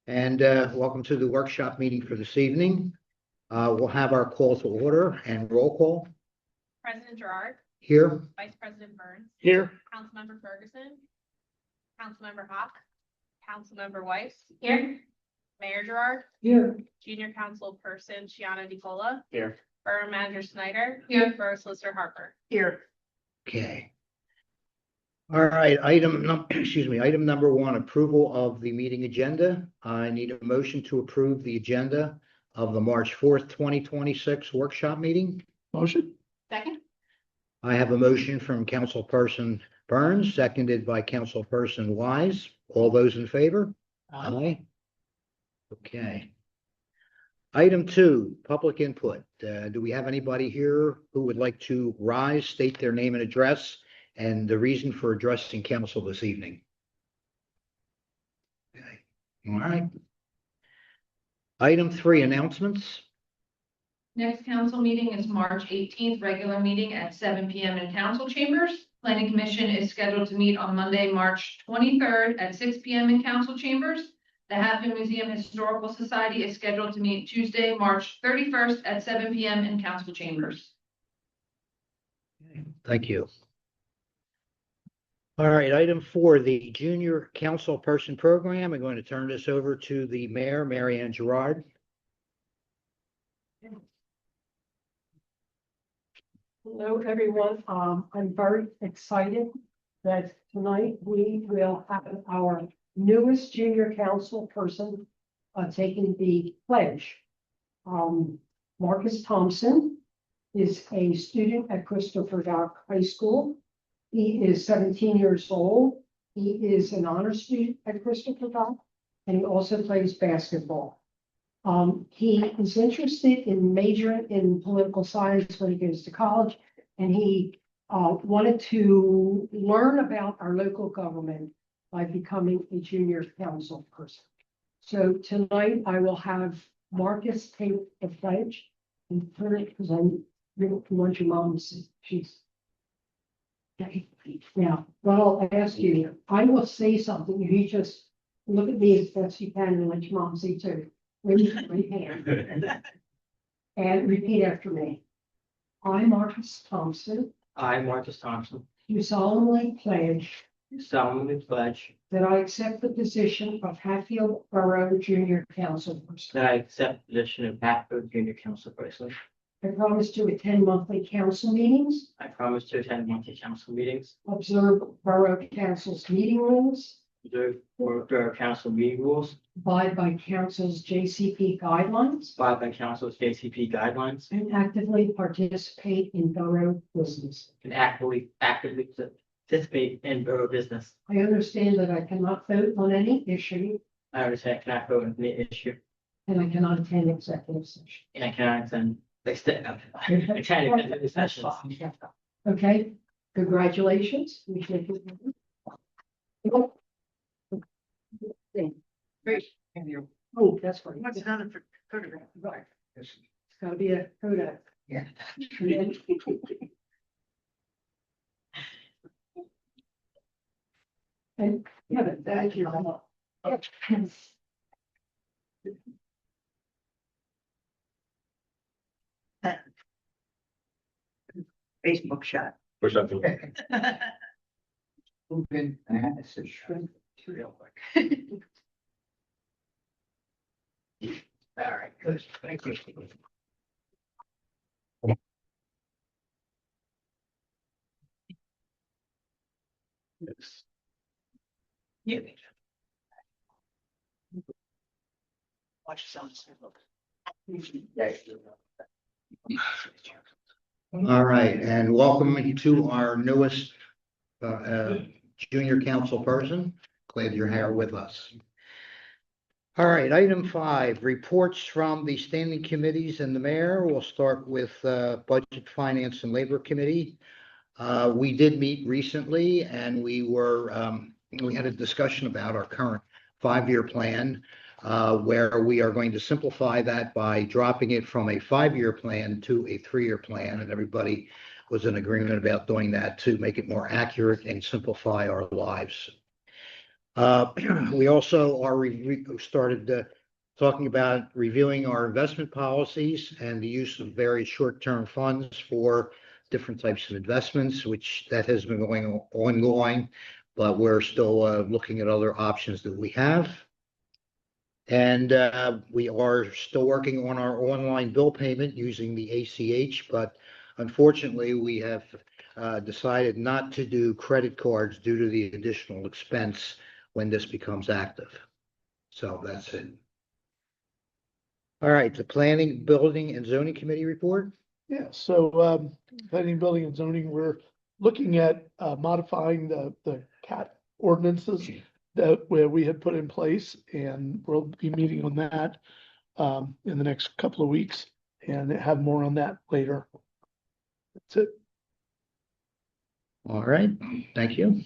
And welcome to the workshop meeting for this evening. We'll have our call to order and roll call. President Gerard, Here. Vice President Burns, Here. Councilmember Ferguson, Councilmember Hawk, Councilmember Weiss, here, Mayor Gerard, Here. Junior Councilperson Shiana DeCola, Here. Borough Manager Snyder, here, Borough Solicitor Harper. Here. Okay. All right, item number one, approval of the meeting agenda. I need a motion to approve the agenda of the March 4th, 2026 workshop meeting. Motion. Second. I have a motion from Councilperson Burns, seconded by Councilperson Wise. All those in favor? Aye. Okay. Item two, public input. Do we have anybody here who would like to rise, state their name and address, and the reason for addressing council this evening? Okay. All right. Item three, announcements. Next council meeting is March 18th, regular meeting at 7 p.m. in council chambers. Planning Commission is scheduled to meet on Monday, March 23rd at 6 p.m. in council chambers. The Hatfield Museum Historical Society is scheduled to meet Tuesday, March 31st at 7 p.m. in council chambers. Thank you. All right, item four, the junior council person program. I'm going to turn this over to the mayor, Mary Ann Gerard. Hello, everyone. I'm very excited that tonight we will have our newest junior council person taking the pledge. Marcus Thompson is a student at Christopher Dock High School. He is 17 years old. He is an honor student at Christopher Dock, and he also plays basketball. He is interested in majoring in political science when he goes to college, and he wanted to learn about our local government by becoming a junior council person. So tonight I will have Marcus take the pledge and turn it because I want your mom to see. She's okay. Now, what I'll ask you, I will say something. You just look at me as best you can and let your mom see too. Raise your hand and repeat after me. I, Marcus Thompson, I, Marcus Thompson, do solemnly pledge that I accept the position of Hatfield Borough Junior Council Person. I accept the position of Hatfield Junior Council Person. I promise to attend monthly council meetings, I promise to attend monthly council meetings, observe Borough Council's meeting rules, observe Borough Council meeting rules, abide by Council's JCP guidelines, abide by Council's JCP guidelines, and actively participate in borough business. and actively participate in borough business. I understand that I cannot vote on any issue, I understand I cannot vote on any issue, and I cannot attend executive session. and I cannot attend executive sessions. Okay, congratulations. Great. Oh, that's right. What's another photograph? Right. It's gotta be a photo. Yeah. And, yeah, but that's your. Facebook shot. Push up. Open, and it's a shrink real quick. All right, good. Thank you. Yes. Yeah. Watch some. All right, and welcome to our newest junior council person. Glad you're here with us. All right, item 5, reports from the standing committees and the mayor. We'll start with Budget, Finance, and Labor Committee. We did meet recently, and we had a discussion about our current 5-year plan, where we are going to simplify that by dropping it from a 5-year plan to a 3-year plan, and everybody was in agreement about doing that to make it more accurate and simplify our lives. We also are started talking about reviewing our investment policies and the use of various short-term funds for different types of investments, which that has been ongoing, but we're still looking at other options that we have. And we are still working on our online bill payment using the ACH, but unfortunately, we have decided not to do credit cards due to the additional expense when this becomes active. So that's it. All right, the Planning, Building, and Zoning Committee report. Yeah, so planning, building and zoning, we're looking at modifying the CAT ordinances that where we had put in place, and we'll be meeting on that in the next couple of weeks and have more on that later. That's it. All right, thank you.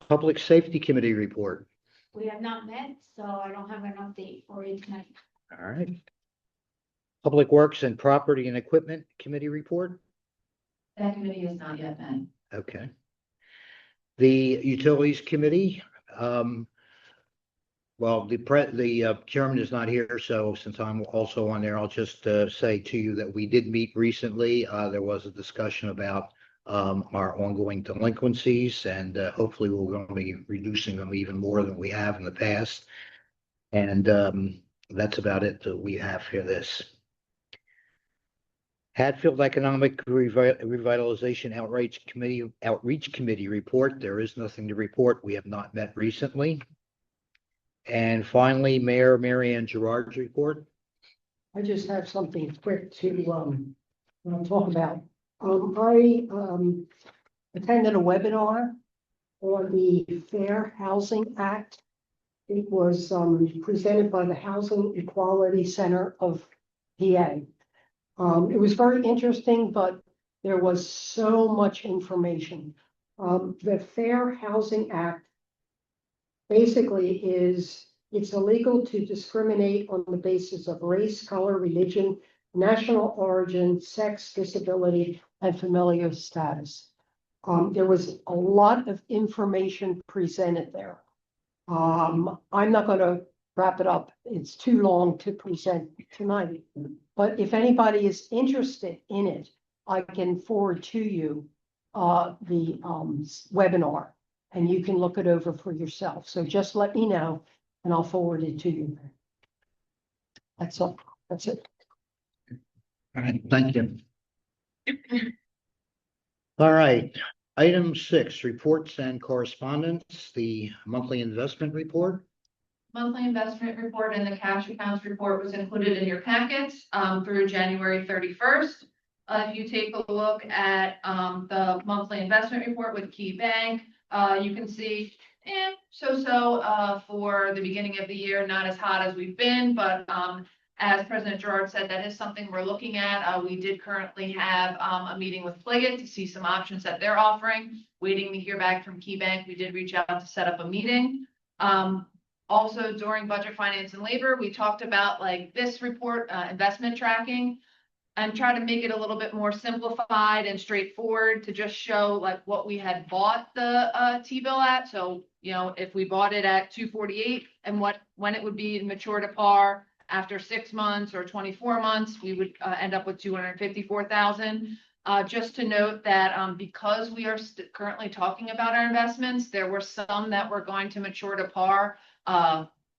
Public Safety Committee report. We have not met, so I don't have an update for you tonight. All right. Public Works and Property and Equipment Committee report. That committee is not yet met. Okay. The Utilities Committee, well, the chairman is not here, so since I'm also on there, I'll just say to you that we did meet recently. There was a discussion about our ongoing delinquencies, and hopefully we're going to be reducing them even more than we have in the past. And that's about it that we have for this. Hatfield Economic Revitalization Outreach Committee report. There is nothing to report. We have not met recently. And finally, Mayor Mary Ann Gerard's report. I just have something quick to talk about. I attended a webinar on the Fair Housing Act. It was presented by the Housing Equality Center of PA. It was very interesting, but there was so much information. The Fair Housing Act basically it's illegal to discriminate on the basis of race, color, religion, national origin, sex, disability, and familial status. There was a lot of information presented there. I'm not going to wrap it up. It's too long to present tonight. But if anybody is interested in it, I can forward to you the webinar, and you can look it over for yourself. So just let me know, and I'll forward it to you. That's all. That's it. All right, thank you. All right, item 6, reports and correspondence, the monthly investment report. Monthly investment report and the cash accounts report was included in your packets through January 31st. If you take a look at the monthly investment report with Key Bank, you can see for the beginning of the year, not as hot as we've been, but as President Gerard said, that is something we're looking at. We did currently have a meeting with Pliget to see some options that they're offering. Waiting to hear back from Key Bank. We did reach out to set up a meeting. Also, during budget, finance, and labor, we talked about like this report, investment tracking, and try to make it a little bit more simplified and straightforward to just show like what we had bought the T-bill at. So, you know, if we bought it at 248 and when it would be mature to par after 6 months or 24 months, we would end up with 254,000. Just to note that because we are currently talking about our investments, there were some that were going to mature to par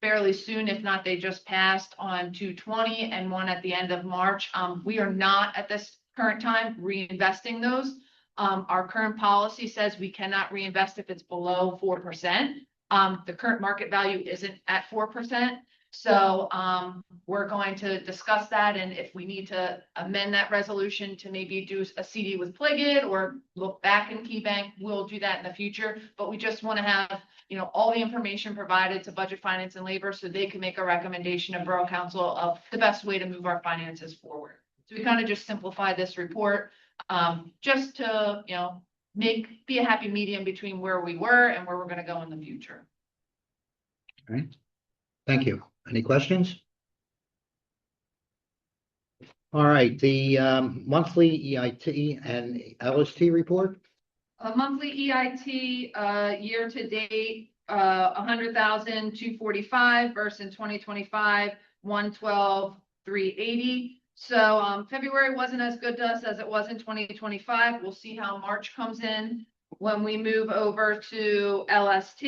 fairly soon. If not, they just passed on 220 and one at the end of March. We are not at this current time reinvesting those. Our current policy says we cannot reinvest if it's below 4%. The current market value isn't at 4%. So we're going to discuss that, and if we need to amend that resolution to maybe do a CD with Pliget or look back in Key Bank, we'll do that in the future. But we just want to have, you know, all the information provided to Budget, Finance, and Labor so they can make a recommendation of Borough Council of the best way to move our finances forward. So we kind of just simplify this report just to, you know, be a happy medium between where we were and where we're going to go in the future. All right, thank you. Any questions? All right, the monthly EIT and LST report. A monthly EIT year to date 100,245 versus in 2025, 112,380. So, February wasn't as good to us as it was in 2025. We'll see how March comes in. When we move over to LST,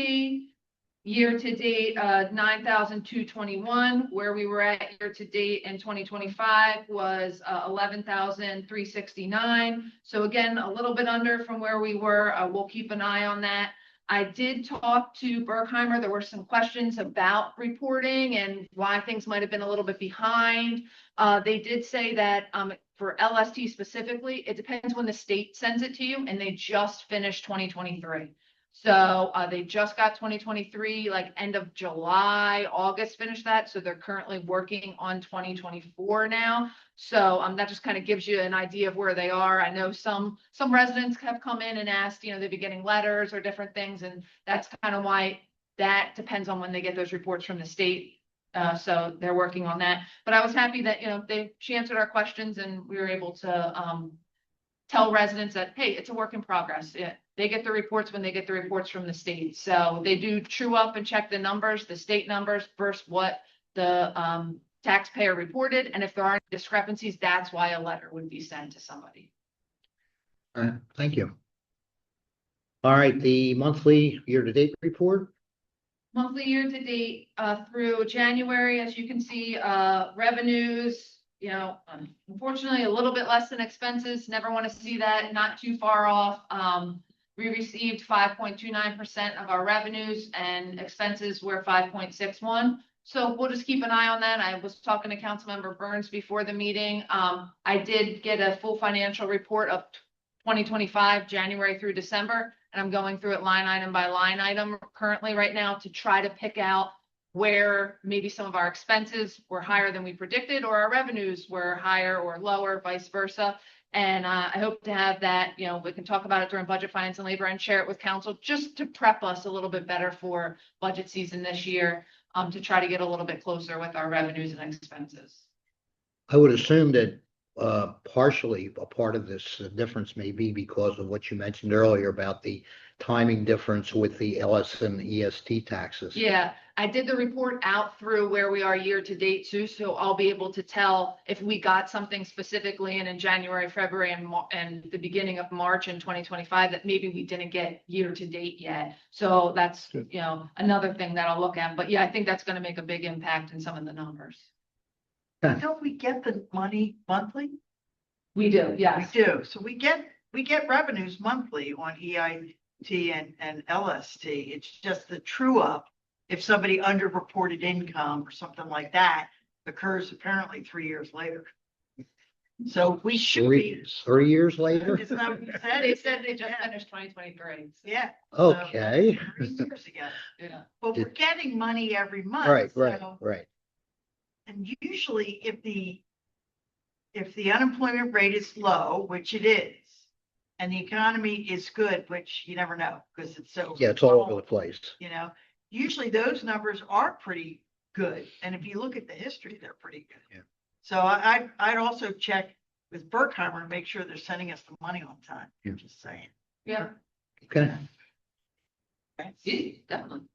year to date, 9,221, where we were at year to date in 2025 was 11,369. So again, a little bit under from where we were. We'll keep an eye on that. I did talk to Berkheimer. There were some questions about reporting and why things might have been a little bit behind. They did say that for LST specifically, it depends when the state sends it to you, and they just finished 2023. So they just got 2023, like end of July, August finished that. So they're currently working on 2024 now. So that just kind of gives you an idea of where they are. I know some residents have come in and asked, they've been getting letters or different things. And that's kind of why that depends on when they get those reports from the state. So they're working on that. But I was happy that, she answered our questions and we were able to tell residents that, hey, it's a work in progress. They get the reports when they get the reports from the state. So they do true up and check the numbers, the state numbers versus what the taxpayer reported. And if there are discrepancies, that's why a letter would be sent to somebody. All right, thank you. All right, the monthly year-to-date report. Monthly year to date through January, as you can see, revenues, unfortunately a little bit less than expenses. Never want to see that, not too far off. We received 5.29% of our revenues and expenses were 5.61. So we'll just keep an eye on that. I was talking to Councilmember Burns before the meeting. I did get a full financial report of 2025, January through December, and I'm going through it line item by line item currently right now to try to pick out where maybe some of our expenses were higher than we predicted or our revenues were higher or lower, vice versa. And I hope to have that, we can talk about it during budget, finance, and labor and share it with council just to prep us a little bit better for budget season this year, to try to get a little bit closer with our revenues and expenses. I would assume that partially a part of this difference may be because of what you mentioned earlier about the timing difference with the LS and EST taxes. Yeah, I did the report out through where we are year to date too, so I'll be able to tell if we got something specifically in January, February, and the beginning of March in 2025 that maybe we didn't get year to date yet. So that's Good. Another thing that I'll look at. But yeah, I think that's going to make a big impact in some of the numbers. Don't we get the money monthly? We do, yes. We do. So we get revenues monthly on EIT and LST. It's just the true up. If somebody underreported income or something like that occurs apparently 3 years later. So we should be. 3 years later? Isn't that what you said? They said they just finished 2023. So. Yeah. Okay. So 3 years ago. Yeah. But we're getting money every month. Right. And usually if the unemployment rate is low, which it is, and the economy is good, which you never know because it's so. Yeah, it's all over the place. Usually those numbers are pretty good. And if you look at the history, they're pretty good. Yeah. So I'd also check with Berkheimer and make sure they're sending us the money on time. Yeah. Just saying. Yeah. Okay. Yeah, definitely.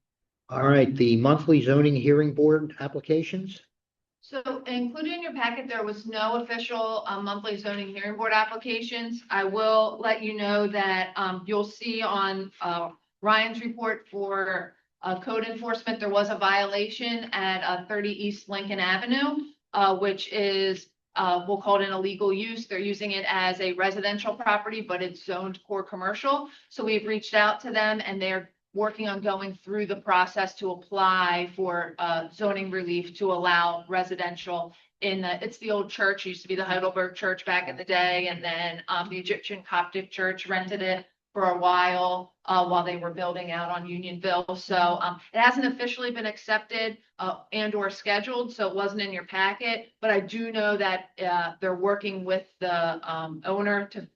All right, the monthly zoning hearing board applications. So included in your packet, there was no official monthly zoning hearing board applications. I will let you know that you'll see on Ryan's report for code enforcement, there was a violation at 30 East Lincoln Avenue, which is, we'll call it an illegal use. They're using it as a residential property, but it's zoned core commercial. So we've reached out to them and they're working on going through the process to apply for zoning relief to allow residential in it's the old church, used to be the Heidelberg Church back in the day. And then the Egyptian Coptic Church rented it for a while they were building out on Unionville. So it hasn't officially been accepted and or scheduled. So it wasn't in your packet, but I do know that they're working with the owner to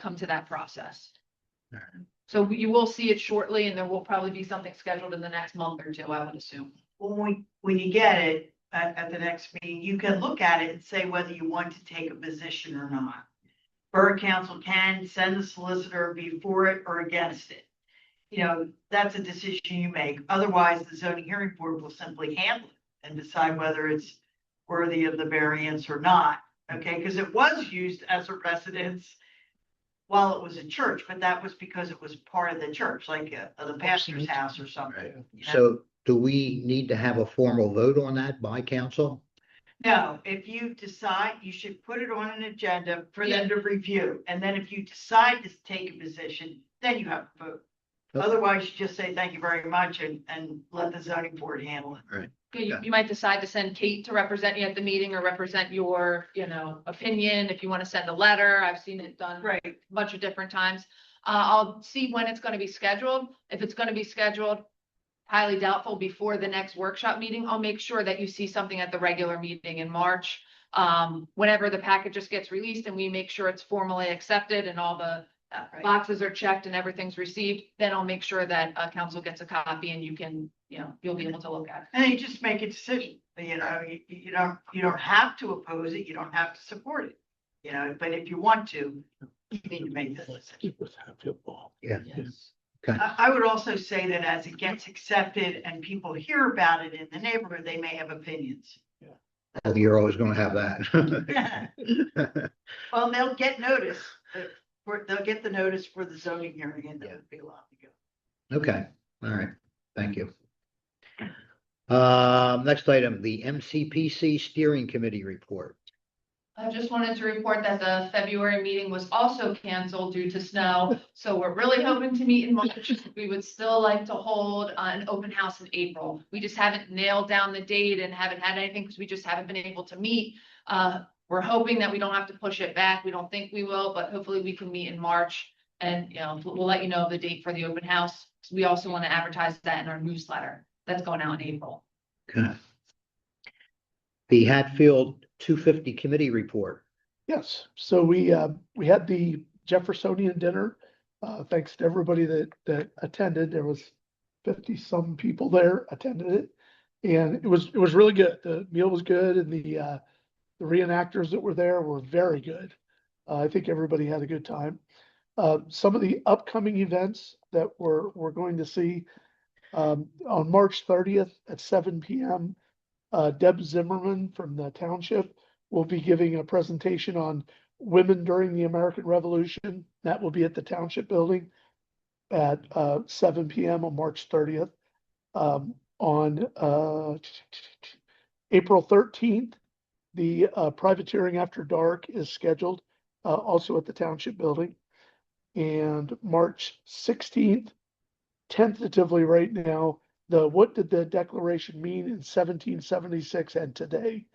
come to that process. All right. So you will see it shortly, and there will probably be something scheduled in the next month or two, I would assume. When you get it at the next meeting, you can look at it and say whether you want to take a position or not. Borough Council can send the solicitor before it or against it. that's a decision you make. Otherwise, the zoning hearing board will simply handle it and decide whether it's worthy of the variance or not. Okay, because it was used as a residence while it was a church, but that was because it was part of the church, like the pastor's house or something. you know? So do we need to have a formal vote on that by council? No, if you decide, you should put it on an agenda for them to review. And then if you decide to take a position, then you have to vote. Okay. Otherwise, you just say, thank you very much, and let the zoning board handle it. You might decide to send Kate to represent you at the meeting or represent your, opinion. If you want to send a letter, I've seen it done Right. a bunch of different times. I'll see when it's going to be scheduled. If it's going to be scheduled, highly doubtful before the next workshop meeting, I'll make sure that you see something at the regular meeting in March. Whenever the packet just gets released and we make sure it's formally accepted and all the boxes are checked and everything's received, then I'll make sure that council gets a copy and you can, you'll be able to look at it. And then you just make a decision, you don't have to oppose it, you don't have to support it, but if you want to, you need to make the decision. With Hatfield Borough. Yeah. Yes. Okay. I would also say that as it gets accepted and people hear about it in the neighborhood, they may have opinions. Well, you're always going to have that. Well, they'll get notice, they'll get the notice for the zoning hearing and they'll be allowed to go. Okay, all right, thank you. Next item, the MCPC Steering Committee report. I just wanted to report that the February meeting was also canceled due to snow. So we're really hoping to meet in March. We would still like to hold an open house in April. We just haven't nailed down the date and haven't had anything because we just haven't been able to meet. We're hoping that we don't have to push it back. We don't think we will, but hopefully we can meet in March. And, we'll let you know the date for the open house. We also want to advertise that in our newsletter that's going out in April. Okay. The Hatfield 250 Committee report. Yes, so we had the Jeffersonian dinner. Thanks to everybody that attended. There was 50-some people there attended it. And it was really good. The meal was good and the reenactors that were there were very good. I think everybody had a good time. Some of the upcoming events that we're going to see on March 30th at 7 p.m. Deb Zimmerman from the township will be giving a presentation on women during the American Revolution. That will be at the township building at 7 p.m. on March 30th. On April 13th, the privateering after dark is scheduled also at the township building. And March 16th, tentatively right now, what did the Declaration mean in 1776 and today?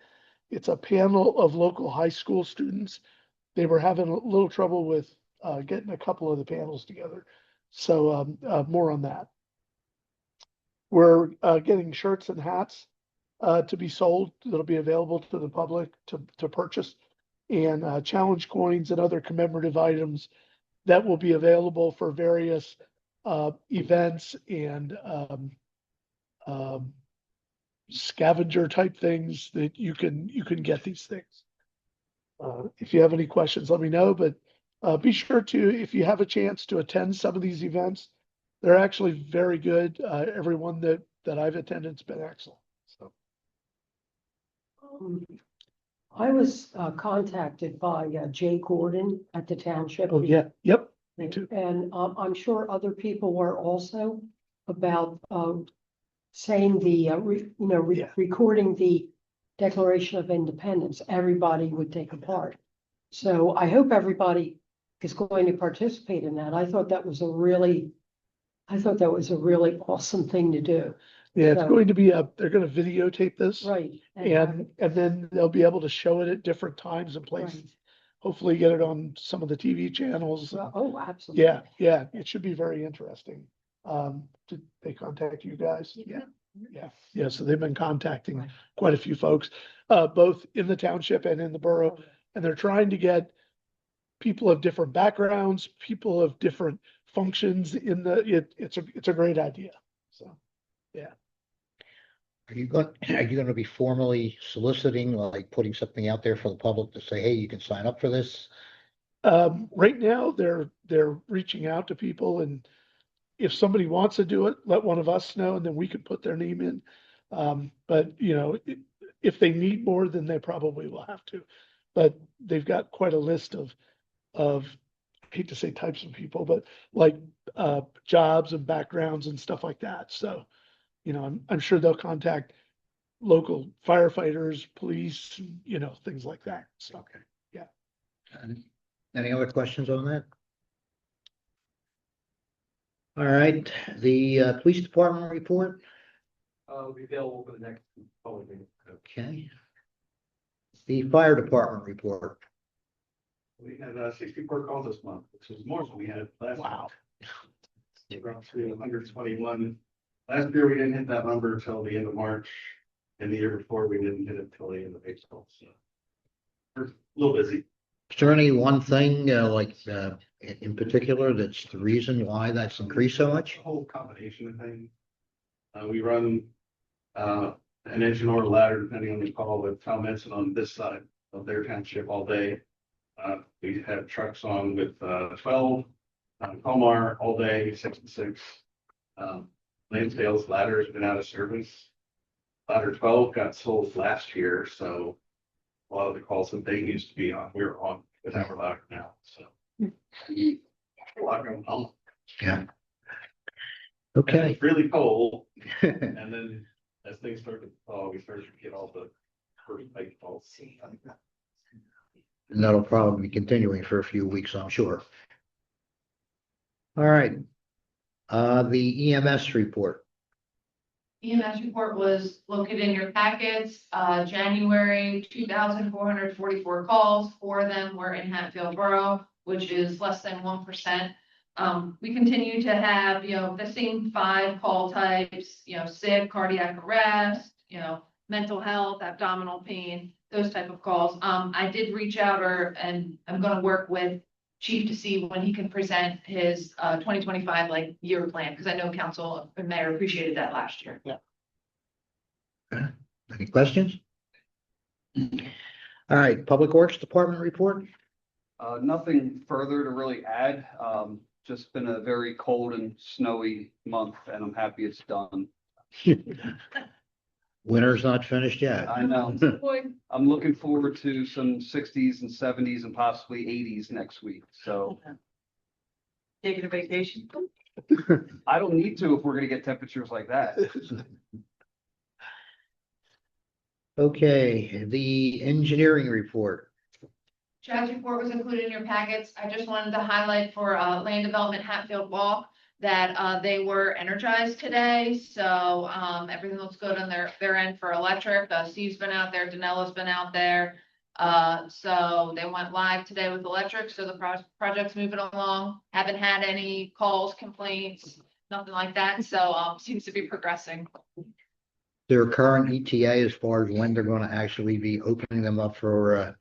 It's a panel of local high school students. They were having a little trouble with getting a couple of the panels together. So more on that. We're getting shirts and hats to be sold that'll be available to the public to purchase, and challenge coins and other commemorative items that will be available for various events and scavenger type things that you can get these things. If you have any questions, let me know, but be sure to, if you have a chance to attend some of these events, they're actually very good. Everyone that I've attended has been excellent. So I was contacted by Jay Gordon at the township. oh yeah, yep, me too. And I'm sure other people were also about saying the, recording the Declaration of Independence. Everybody would take a part. So I hope everybody is going to participate in that. I thought that was a really awesome thing to do. Yeah, it's So- going to be they're going to videotape this. Right. And then they'll be able to show it at different times and places. Right. Hopefully get it on some of the TV channels. Oh, absolutely. Yeah, it should be very interesting. Did they contact you guys? Yeah, so they've been contacting quite a few folks, both in the township and in the borough. And they're trying to get people of different backgrounds, people of different functions it's a great idea. So, yeah. Are you going to be formally soliciting, like putting something out there for the public to say, hey, you can sign up for this? Right now they're reaching out to people and if somebody wants to do it, let one of us know and then we could put their name in. But you know, if they need more, then they probably will have to. But they've got quite a list of, I hate to say types of people, but like, jobs and backgrounds and stuff like that. So, you know, I'm sure they'll contact local firefighters, police, you know, things like that. So, Okay. Yeah. Any other questions on that? All right, the police department report, Will be available for the next public meeting. okay. The fire department report, We had 64 calls this month, which is more than we had last month. Wow. We're up to 121. Last year, we didn't hit that number until the end of March, and the year before, we didn't hit it till the end of April, so. We're a little busy. is there any one thing in particular that's the reason why that's increased so It's much? a whole combination of things. We run an engine or a ladder, depending on the call, with Tom Edson on this side of their township all day. We had trucks on with 12, Comar all day, 6 to 6. Lansdale's ladder has been out of service. Ladder 12 got sold last year, so a lot of the calls that they used to be on, we're on with our ladder now, so. A lot going on. Yeah. And Okay. it's really cold, and then as things started to thaw, we started to get all the first bite calls. And that'll probably be continuing for a few weeks, I'm sure. All right. The EMS report, EMS report was located in your packets, January, 2,444 calls, 4 of them were in Hatfield Borough, which is less than 1%. We continue to have, you know, the same 5 call types, you know, sick, cardiac arrest, you know, mental health, abdominal pain, those type of calls. I did reach out and I'm gonna work with Chief to see when he can present his 2025 like year plan, because I know council and mayor appreciated that last year. any questions? All right, Public Works Department report, Nothing further to really add. Just been a very cold and snowy month, and I'm happy it's done. winter's not finished yet. I know. I'm looking forward to some 60s and 70s and possibly 80s next week. So Taking a vacation? I don't need to if we're gonna get temperatures like that. Okay, the engineering report, Chad's report was included in your packets. I just wanted to highlight for Land Development Hatfield Walk that they were energized today. So everything looks good on their end for electric. Steve's been out there, Danella's been out there. So they went live today with electric. So the project's moving along. Haven't had any calls, complaints, nothing like that. So seems to be progressing. their current ETA as far as when they're going to actually be opening them up for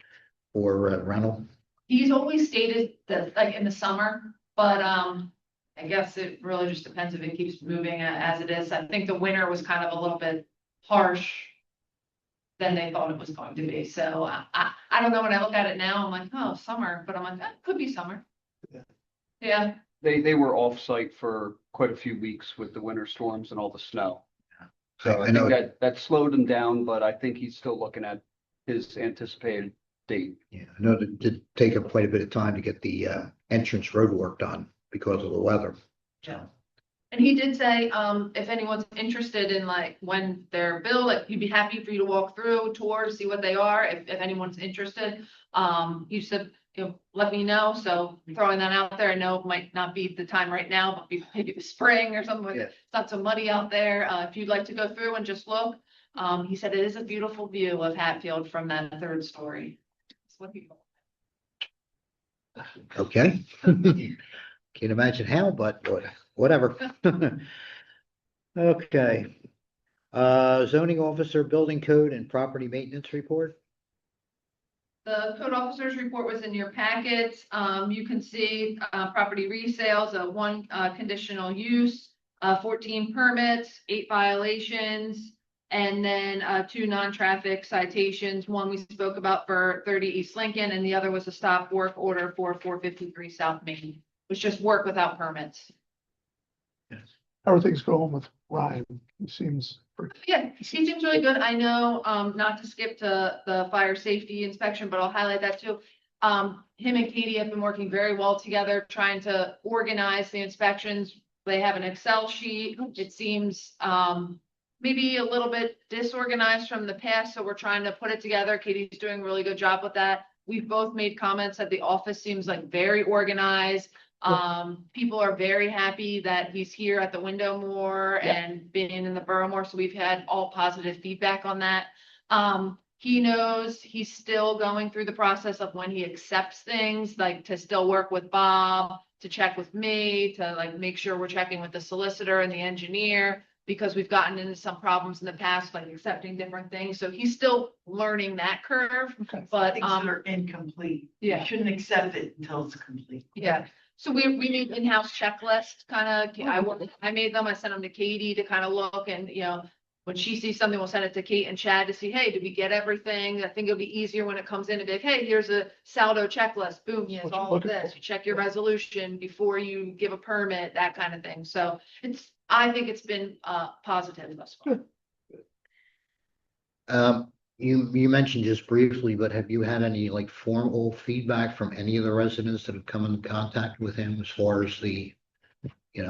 rental. He's always stated that like in the summer, but I guess it really just depends if it keeps moving as it is. I think the winter was kind of a little bit harsh than they thought it was going to be. So I don't know, when I look at it now, I'm like, oh, summer, but I'm like, that could be summer. Yeah. They were off-site for quite a few weeks with the winter storms and all the snow. So I I know, think that slowed him down, but I think he's still looking at his anticipated date. yeah, I know it did take him quite a bit of time to get the entrance road work done because of the weather. Yeah. And he did say, if anyone's interested in like when they're built, like he'd be happy for you to walk through, tour, see what they are, if anyone's interested. He said, you know, let me know. So throwing that out there, I know it might not be the time right now, but maybe the spring or something. Yeah. It's not so muddy out there. If you'd like to go through and just look, he said it is a beautiful view of Hatfield from that 3rd story. That's what he Okay. Can't imagine how, but whatever. Okay. Zoning officer, building code and property maintenance report. The code officer's report was in your packets. You can see, property resales, 1 conditional use, 14 permits, 8 violations, and then 2 non-traffic citations. One we spoke about for 30 East Lincoln, and the other was a stop work order for 453 South Main, which just work without permits. Yeah. How are things going with Ryan? He seems pretty. Yeah, he seems really good. I know, not to skip to the fire safety inspection, but I'll highlight that too. Him and Katie have been working very well together, trying to organize the inspections. They have an Excel sheet. It seems, maybe a little bit disorganized from the past, so we're trying to put it together. Katie's doing a really good job with that. We've both made comments that the office seems like very organized. People are very happy that he's here at the window more and been in the borough more, so we've had all positive feedback on that. He knows he's still going through the process of when he accepts things, like to still work with Bob, to check with me, to like make sure we're checking with the solicitor and the engineer, because we've gotten into some problems in the past, like accepting different things. So he's still learning that curve, Okay. but, Things that are incomplete. yeah. You shouldn't accept it until it's complete. Yeah, so we made in-house checklists, kind of, I made them, I sent them to Katie to kind of look, and, you know, when she sees something, we'll send it to Kate and Chad to see, hey, did we get everything? I think it'll be easier when it comes in to be like, hey, here's a saldo checklist, boom, here's What you're all of looking this. for. You check your resolution before you give a permit, that kind of thing. So I think it's been, positive thus far. You mentioned just briefly, but have you had any like formal feedback from any of the residents that have come in contact with him as far as the,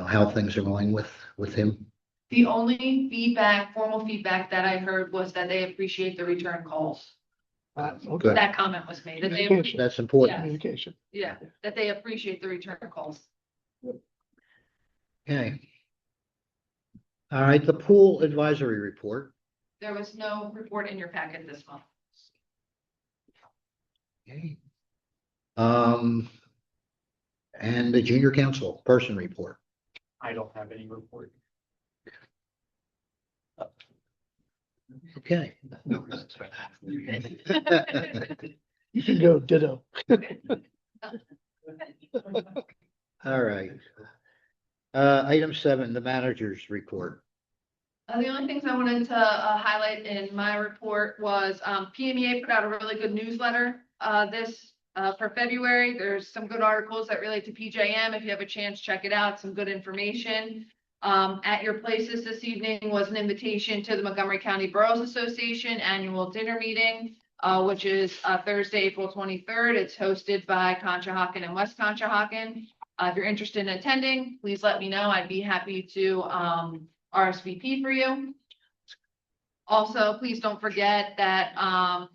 how things are going with him? The only formal feedback that I heard was that they appreciate the return calls. Okay. That comment was made, that they, Communication. That's important. Yeah. Communication. yeah, that they appreciate the return calls. Okay. All right, the pool advisory report. There was no report in your packet this month. Okay. And the junior council person report. I don't have any report. Okay. You can go ditto. All right. Item 7, the manager's report. The only things I wanted to highlight in my report was PMEA put out a really good newsletter for February. There's some good articles that relate to PJM. If you have a chance, check it out. Some good information. At your places this evening was an invitation to the Montgomery County Boroughs Association annual dinner meeting, which is Thursday, April 23rd. It's hosted by Conshohocken and West Conshohocken. If you're interested in attending, please let me know. I'd be happy to RSVP for you. Also, please don't forget that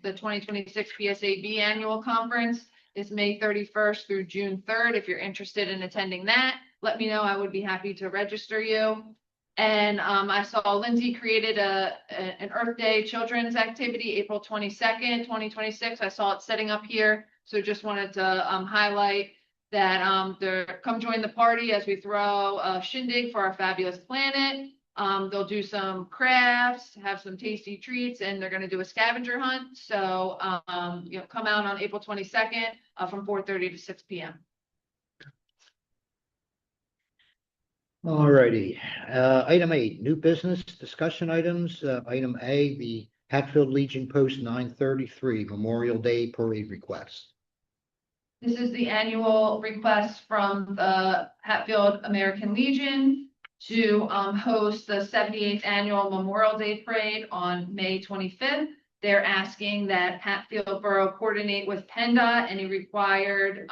the 2026 PSAB annual conference is May 31st through June 3rd. If you're interested in attending that, let me know. I would be happy to register you. And I saw Lindsay created an Earth Day children's activity, April 22nd, 2026. I saw it setting up here. So just wanted to highlight that come join the party as we throw a shindig for our fabulous planet. They'll do some crafts, have some tasty treats, and they're going to do a scavenger hunt. So, come out on April 22nd from 4:30 to 6 p.m. All righty. Item 8, new business discussion items. Item A, the Hatfield Legion Post 933 Memorial Day Parade request. This is the annual request from the Hatfield American Legion to host the 78th annual Memorial Day Parade on May 25th. They're asking that Hatfield Borough coordinate with PennDOT any required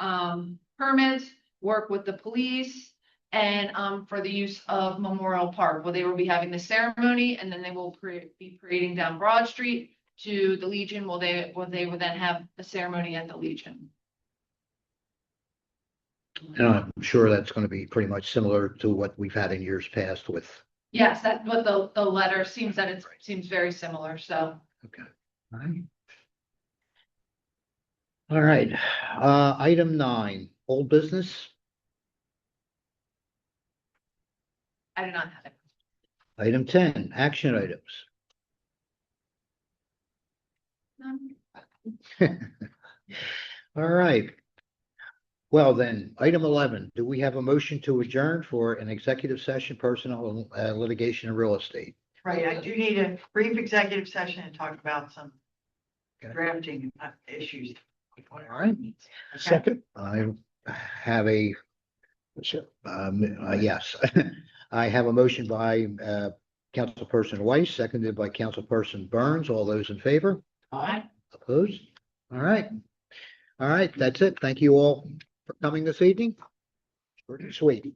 permits, work with the police, and for the use of Memorial Park, where they will be having the ceremony, and then they will be parading down Broad Street to the Legion, where they will then have the ceremony at the Legion. And I'm sure that's going to be pretty much similar to what we've had in years past with. Yes, that's what the letter seems, that it seems very similar, so. Okay. All right. All right. Item 9, old business. I do not have it. Item 10, action items. All right. Well, then, item 11, do we have a motion to adjourn for an executive session, personnel, litigation, and real estate? Right, I do need a brief executive session and talk about some Okay. drafting issues. All right. Okay. Second. I have a, yes. I have a motion by Councilperson Weiss, seconded by Councilperson Burns. All those in favor? Aye. Opposed? All right. All right, that's it. Thank you all for coming this evening. Short and sweet.